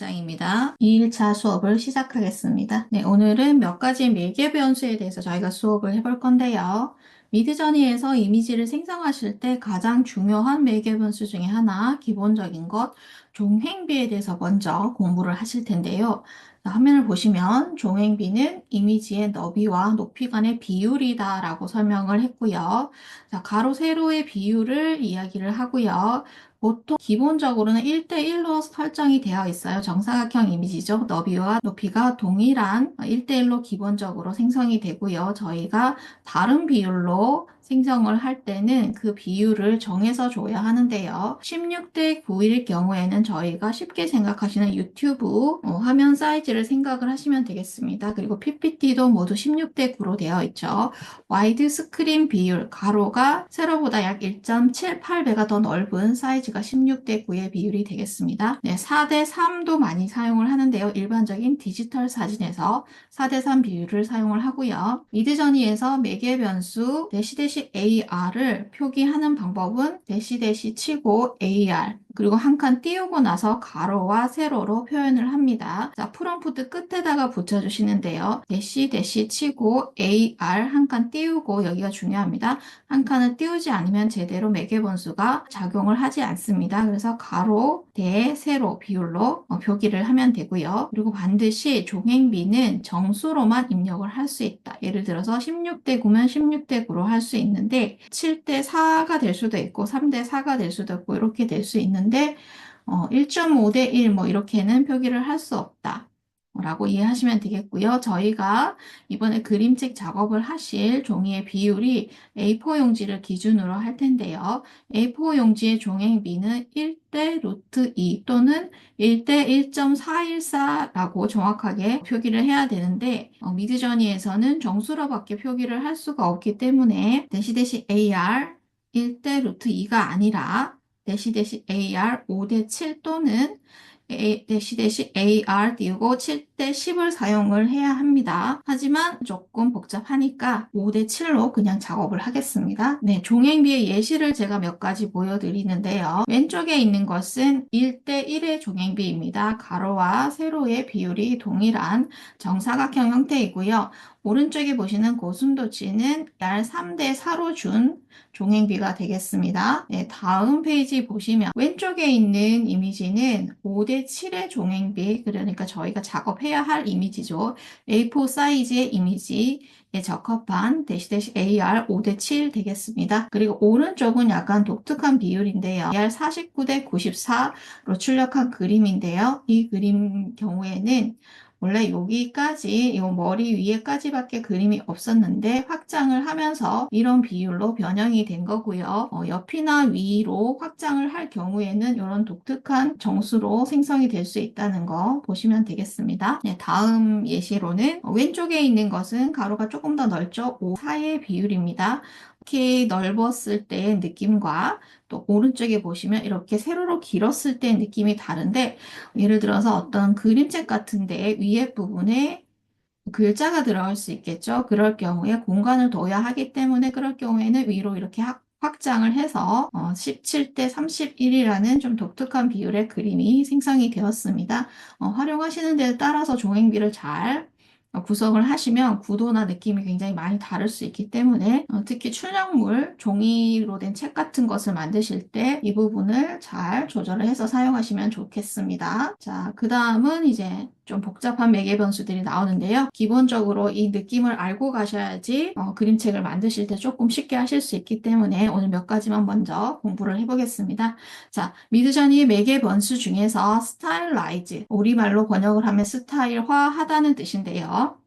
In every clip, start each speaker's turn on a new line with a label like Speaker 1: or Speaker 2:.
Speaker 1: 원장입니다. 2일차 수업을 시작하겠습니다. 네, 오늘은 몇 가지 매개 변수에 대해서 저희가 수업을 해볼 건데요. 미드저니에서 이미지를 생성하실 때 가장 중요한 매개 변수 중에 하나, 기본적인 것, 종횡비에 대해서 먼저 공부를 하실 텐데요. 자, 화면을 보시면 종횡비는 이미지의 너비와 높이 간의 비율이다 라고 설명을 했고요. 자, 가로, 세로의 비율을 이야기를 하고요. 보통 기본적으로는 1대1로 설정이 되어 있어요. 정사각형 이미지죠. 너비와 높이가 동일한 1대1로 기본적으로 생성이 되고요. 저희가 다른 비율로 생성을 할 때는 그 비율을 정해서 줘야 하는데요. 16대 9일 경우에는 저희가 쉽게 생각하시는 유튜브 화면 사이즈를 생각을 하시면 되겠습니다. 그리고 PPT도 모두 16대 9로 되어 있죠. 와이드 스크린 비율, 가로가 세로보다 약 1.78배가 더 넓은 사이즈가 16대 9의 비율이 되겠습니다. 네, 4대 3도 많이 사용을 하는데요. 일반적인 디지털 사진에서 4대 3 비율을 사용을 하고요. 미드저니에서 매개 변수 AR을 표기하는 방법은 대시 치고 AR 그리고 한 칸 띄우고 나서 가로와 세로로 표현을 합니다. 자, 프롬프트 끝에다가 붙여주시는데요. 대시 치고 AR 한 칸 띄우고 여기가 중요합니다. 한 칸을 띄우지 않으면 제대로 매개변수가 작용을 하지 않습니다. 그래서 가로, 대, 세로 비율로 표기를 하면 되고요. 그리고 반드시 종횡비는 정수로만 입력을 할 수 있다. 예를 들어서 16대 9면 16대 9로 할 수 있는데 7대 4가 될 수도 있고 3대 4가 될 수도 있고 이렇게 될 수 있는데 1.5대 1 뭐 이렇게는 표기를 할 수 없다. 라고 이해하시면 되겠고요. 저희가 이번에 그림책 작업을 하실 종이의 비율이 A4 용지를 기준으로 할 텐데요. A4 용지의 종횡비는 1대 루트 2 또는 1대 1.414라고 정확하게 표기를 해야 되는데 미드저니에서는 정수로밖에 표기를 할 수가 없기 때문에 대시 AR 1대 루트 2가 아니라 대시 AR 5대 7 또는 대시 AR 띄우고 7대 10을 사용을 해야 합니다. 하지만 조금 복잡하니까 5대 7로 그냥 작업을 하겠습니다. 네, 종횡비의 예시를 제가 몇 가지 보여드리는데요. 왼쪽에 있는 것은 1대 1의 종횡비입니다. 가로와 세로의 비율이 동일한 정사각형 형태이고요. 오른쪽에 보시는 고슴도치는 약 3대 4로 준 종횡비가 되겠습니다. 네, 다음 페이지 보시면 왼쪽에 있는 이미지는 5대 7의 종횡비, 그러니까 저희가 작업해야 할 이미지죠. A4 사이즈의 이미지에 적합한 대시 AR 5대 7 되겠습니다. 그리고 오른쪽은 약간 독특한 비율인데요. AR 49대 94로 출력한 그림인데요. 이 그림 경우에는 원래 여기까지, 이 머리 위에까지밖에 그림이 없었는데 확장을 하면서 이런 비율로 변형이 된 거고요. 옆이나 위로 확장을 할 경우에는 이런 독특한 정수로 생성이 될 수 있다는 거 보시면 되겠습니다. 네, 다음 예시로는 왼쪽에 있는 것은 가로가 조금 더 넓죠. 5, 4의 비율입니다. 이렇게 넓었을 때의 느낌과 또 오른쪽에 보시면 이렇게 세로로 길었을 때의 느낌이 다른데 예를 들어서 어떤 그림책 같은데 위에 부분에 글자가 들어갈 수 있겠죠. 그럴 경우에 공간을 둬야 하기 때문에 그럴 경우에는 위로 이렇게 확장을 해서 17대 31이라는 좀 독특한 비율의 그림이 생성이 되었습니다. 활용하시는 데 따라서 종횡비를 잘 구성을 하시면 구도나 느낌이 굉장히 많이 다를 수 있기 때문에 특히 출력물, 종이로 된 책 같은 것을 만드실 때 이 부분을 잘 조절을 해서 사용하시면 좋겠습니다. 자, 그 다음은 이제 좀 복잡한 매개 변수들이 나오는데요. 기본적으로 이 느낌을 알고 가셔야지 그림책을 만드실 때 조금 쉽게 하실 수 있기 때문에 오늘 몇 가지만 먼저 공부를 해보겠습니다. 자, 미드저니 매개 변수 중에서 스타일라이즈, 우리말로 번역을 하면 스타일화하다는 뜻인데요.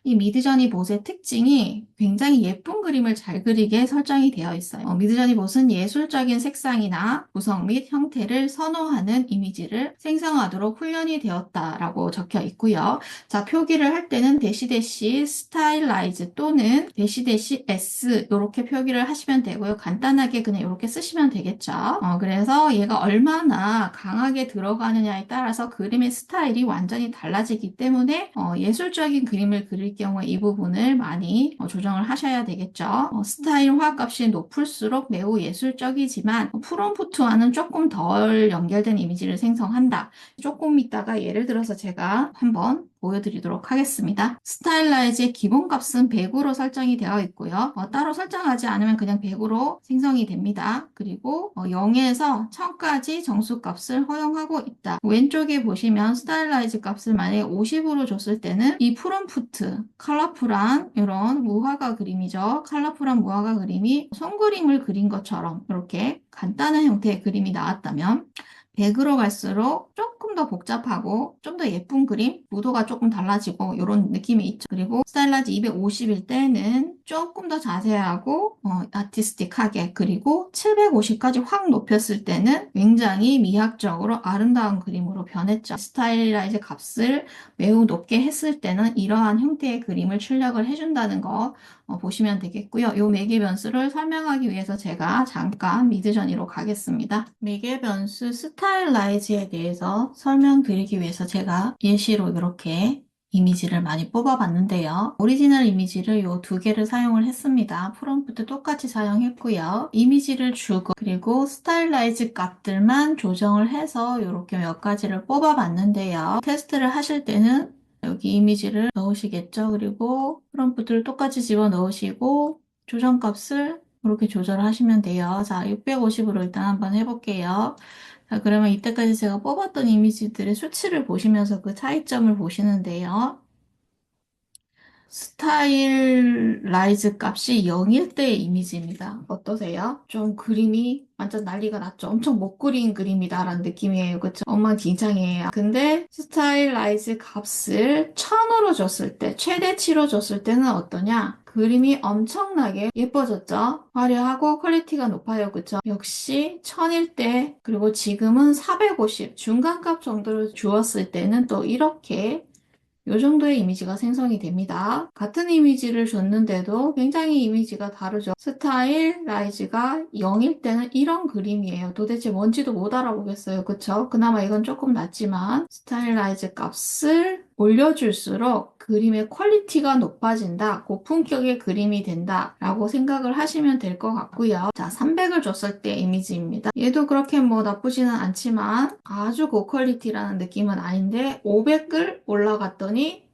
Speaker 1: 이 미드저니 봇의 특징이 굉장히 예쁜 그림을 잘 그리게 설정이 되어 있어요. 미드저니 봇은 예술적인 색상이나 구성 및 형태를 선호하는 이미지를 생성하도록 훈련이 되었다라고 적혀 있고요. 자, 표기를 할 때는 대시 스타일라이즈 또는 대시 S 이렇게 표기를 하시면 되고요. 간단하게 그냥 이렇게 쓰시면 되겠죠. 그래서 얘가 얼마나 강하게 들어가느냐에 따라서 그림의 스타일이 완전히 달라지기 때문에 예술적인 그림을 그릴 그릴 경우에 이 부분을 많이 조정을 하셔야 되겠죠. 스타일 화값이 높을수록 매우 예술적이지만 프롬프트와는 조금 덜 연결된 이미지를 생성한다. 조금 있다가 예를 들어서 제가 한번 보여드리도록 하겠습니다. 스타일라이즈의 기본값은 100으로 설정이 되어 있고요. 따로 설정하지 않으면 그냥 100으로 생성이 됩니다. 그리고 0에서 1000까지 정수값을 허용하고 있다. 왼쪽에 보시면 스타일라이즈 값을 만약에 50으로 줬을 때는 이 프롬프트, 컬러풀한 이런 무화과 그림이죠. 컬러풀한 무화과 그림이 손그림을 그린 것처럼 이렇게 간단한 형태의 그림이 나왔다면 100으로 갈수록 조금 더 복잡하고 좀 더 예쁜 그림, 무도가 조금 달라지고 이런 느낌이 있죠. 그리고 스타일라이즈 250일 때는 조금 더 자세하고 아티스틱하게, 그리고 750까지 확 높였을 때는 굉장히 미학적으로 아름다운 그림으로 변했죠. 스타일라이즈 값을 매우 높게 했을 때는 이러한 형태의 그림을 출력을 해준다는 거 보시면 되겠고요. 이 매개 변수를 설명하기 위해서 제가 잠깐 미드저니로 가겠습니다. 매개 변수 스타일라이즈에 대해서 설명드리기 위해서 제가 예시로 이렇게 이미지를 많이 뽑아봤는데요. 오리지널 이미지를 이 두 개를 사용을 했습니다. 프롬프트 똑같이 사용했고요. 이미지를 주고 그리고 스타일라이즈 값들만 조정을 해서 이렇게 몇 가지를 뽑아봤는데요. 테스트를 하실 때는 여기 이미지를 넣으시겠죠. 그리고 프롬프트를 똑같이 집어넣으시고 조정값을 이렇게 조절하시면 돼요. 자, 650으로 일단 한번 해볼게요. 자, 그러면 이때까지 제가 뽑았던 이미지들의 수치를 보시면서 그 차이점을 보시는데요. 스타일라이즈 값이 0일 때의 이미지입니다. 어떠세요? 좀 그림이 완전 난리가 났죠. 엄청 못 그린 그림이다라는 느낌이에요. 그쵸? 엉망진창이에요. 근데 스타일라이즈 값을 1000으로 줬을 때, 최대치로 줬을 때는 어떠냐? 그림이 엄청나게 예뻐졌죠? 화려하고 퀄리티가 높아요. 그쵸? 역시 1000일 때, 그리고 지금은 450, 중간값 정도를 주었을 때는 또 이렇게 이 정도의 이미지가 생성이 됩니다. 같은 이미지를 줬는데도 굉장히 이미지가 다르죠. 스타일 라이즈가 0일 때는 이런 그림이에요. 도대체 뭔지도 못 알아보겠어요. 그쵸? 그나마 이건 조금 낫지만 스타일 라이즈 값을 올려줄수록 그림의 퀄리티가 높아진다. 고품격의 그림이 된다. 라고 생각을 하시면 될 것 같고요. 자, 300을 줬을 때 이미지입니다. 얘도 그렇게 뭐 나쁘지는 않지만 아주 고퀄리티라는 느낌은 아닌데 500을 올라갔더니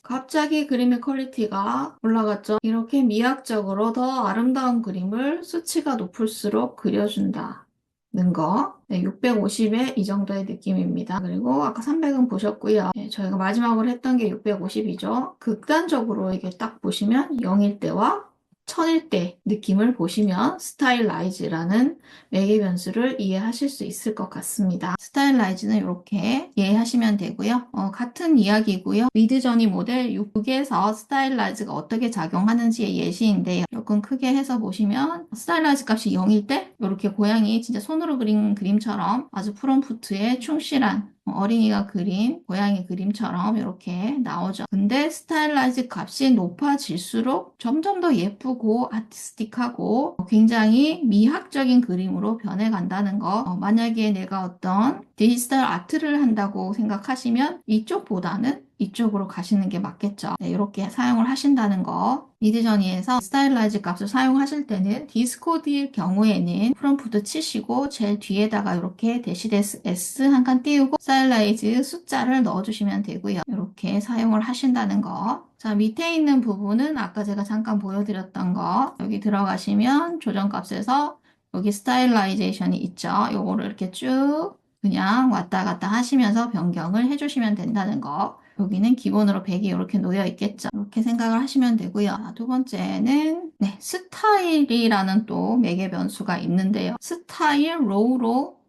Speaker 1: 갑자기 그림의 퀄리티가 올라갔죠. 이렇게 미학적으로 더 아름다운 그림을 수치가 높을수록 그려준다. 는 거. 네, 650에 이 정도의 느낌입니다. 그리고 아까 300은 보셨고요. 네, 저희가 마지막으로 했던 게 650이죠. 극단적으로 이게 딱 보시면 0일 때와 1000일 때 느낌을 보시면 스타일라이즈라는 매개 변수를 이해하실 수 있을 것 같습니다. 스타일라이즈는 이렇게 이해하시면 되고요. 같은 이야기고요. 미드저니 모델 6에서 스타일라이즈가 어떻게 작용하는지의 예시인데요. 조금 크게 해서 보시면 스타일라이즈 값이 0일 때 이렇게 고양이 진짜 손으로 그린 그림처럼 아주 프롬프트에 충실한 어린이가 그린 고양이 그림처럼 이렇게 나오죠. 근데 스타일라이즈 값이 높아질수록 점점 더 예쁘고 아티스틱하고 굉장히 미학적인 그림으로 변해간다는 거. 만약에 내가 어떤 디지털 아트를 한다고 생각하시면 이쪽보다는 이쪽으로 가시는 게 맞겠죠. 네, 이렇게 사용을 하신다는 거. 미드저니에서 스타일라이즈 값을 사용하실 때는 디스코드일 경우에는 프롬프트 치시고 제일 뒤에다가 이렇게 대시데스 S 한 칸 띄우고 스타일라이즈 숫자를 넣어주시면 되고요. 이렇게 사용을 하신다는 거. 자, 밑에 있는 부분은 아까 제가 잠깐 보여드렸던 거. 여기 들어가시면 조정값에서 여기 스타일라이제이션이 있죠. 요거를 이렇게 쭉 그냥 왔다 갔다 하시면서 변경을 해주시면 된다는 거. 여기는 기본으로 100이 이렇게 놓여 있겠죠. 이렇게 생각을 하시면 되고요. 두 번째는 스타일이라는 또 매개 변수가 있는데요. 스타일 로우로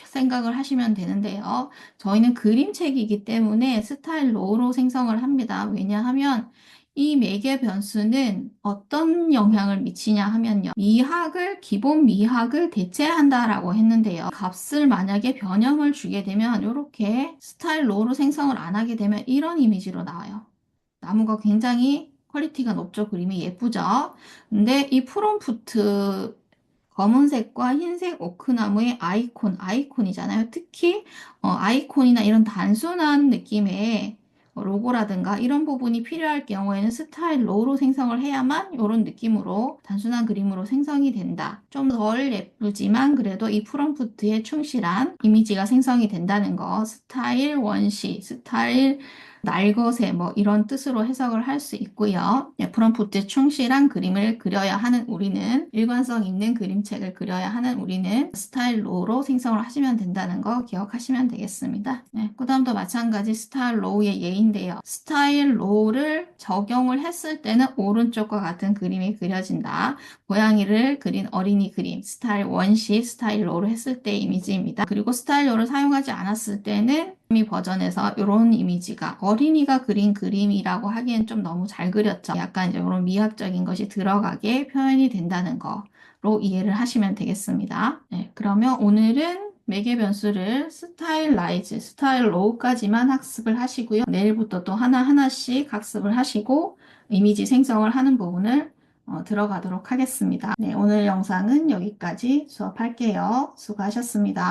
Speaker 1: 생각을 하시면 되는데요. 저희는 그림책이기 때문에 스타일 로우로 생성을 합니다. 왜냐하면 이 매개 변수는 어떤 영향을 미치냐 하면요. 기본 미학을 대체한다라고 했는데요. 값을 만약에 변형을 주게 되면 이렇게 스타일 로우로 생성을 안 하게 되면 이런 이미지로 나와요. 나무가 굉장히 퀄리티가 높죠. 그림이 예쁘죠. 근데 이 프롬프트 검은색과 흰색 오크나무의 아이콘이잖아요. 특히 아이콘이나 이런 단순한 느낌의 로고라든가 이런 부분이 필요할 경우에는 스타일 로우로 생성을 해야만 이런 느낌으로 단순한 그림으로 생성이 된다. 좀 덜 예쁘지만 그래도 이 프롬프트에 충실한 이미지가 생성이 된다는 거. 스타일 원시, 스타일 날것의 뭐 이런 뜻으로 해석을 할 수 있고요. 프롬프트에 충실한 그림을 그려야 하는 우리는, 일관성 있는 그림책을 그려야 하는 우리는 스타일로우로 생성을 하시면 된다는 거 기억하시면 되겠습니다. 그 다음도 마찬가지 스타일로우의 예인데요. 스타일로우를 적용을 했을 때는 오른쪽과 같은 그림이 그려진다. 고양이를 그린 어린이 그림, 스타일 원시 스타일로우로 했을 때의 이미지입니다. 그리고 스타일로우를 사용하지 않았을 때는 이 버전에서 이런 이미지가 어린이가 그린 그림이라고 하기엔 좀 너무 잘 그렸죠. 약간 이제 이런 미학적인 것이 들어가게 표현이 된다는 거로 이해를 하시면 되겠습니다. 그러면 오늘은 매개 변수를 스타일라이즈, 스타일로우까지만 학습을 하시고요. 내일부터 또 하나하나씩 학습을 하시고 이미지 생성을 하는 부분을 들어가도록 하겠습니다. 오늘 영상은 여기까지 수업할게요. 수고하셨습니다.